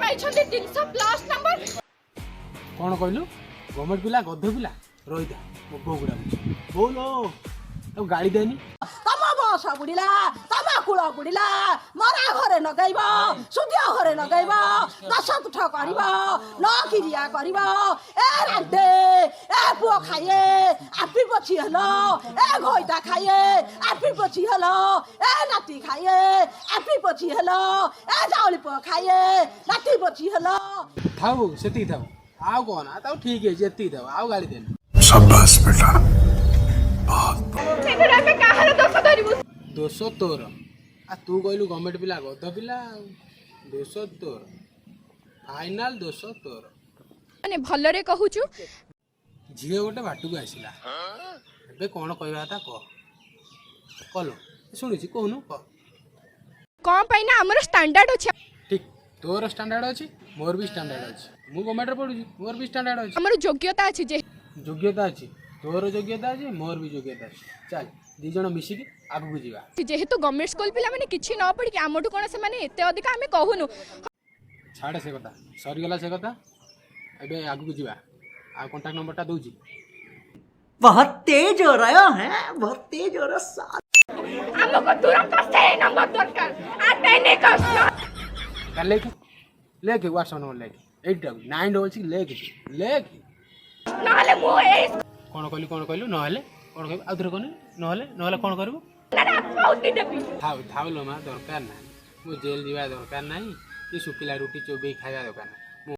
पाइछन्ते 300 plus number कौन कहलु government पिला गध पिला रही था मो बोगुड़ा बोलो तो गाड़ी देनी तम बस बुढ़िला तम कूल बुढ़िला मरा घरे नगैब सुधिया घरे नगैब दस तुठ कर न क्रिया कर ए राधे ए पुओ खाइए आपी पछी हल ए घईटा खाइए आपी पछी हल ए नाती खाइए आपी पछी हल ए जाउली पुओ खाइए नाती पछी हल थाऊ सेती थाऊ आउ कौन आ ठीक है जेती थाऊ आउ गाड़ी देनी शाबाश बेटा एथरा पे काहर दोष धरिबु दोष तोर आ तू कहलु गवर्नमेंट पिला गध पिला दोष तोर फाइनल दोष तोर माने भलरे कहूछु झील गोटे बाटू आसला ए कौन कहवा था कह कलो शुणुची कहनु कह कौन पाइना हमर स्टैंडर्ड अछि ठीक तोर स्टैंडर्ड अछि मोर भी स्टैंडर्ड अछि मु गवर्नमेंट पढुची मोर भी स्टैंडर्ड अछि हमर योग्यता अछि जे योग्यता अछि तोर योग्यता अछि मोर भी योग्यता अछि चल दी जण मिसिकी आगु जीवा जेहेतु गवर्नमेंट स्कूल पिला माने किछि न पढ़ी कि आमठु कोन से माने एते अधिक हमें कहूनु छाड़ से कथा सरी गला से कथा एबे आगु जीवा आ कांटेक्ट नंबर ता दोजी बहुत तेज हो रहा है बहुत तेज हो रहा साथ हमको तुरंत से नंबर दरकार आते नहीं कर कर लेके व्हाट्सएप नंबर लेके 8966 लेके नाले मो ए कौन कहलु नहले कौन कहबो आ धर कोनी नहले कौन करबो ना पाउती देबी थाउ लो मा दरकार ना मु जेल जीवा दरकार नाही कि सुखिला रोटी चोबे खाଇବା दरकार ना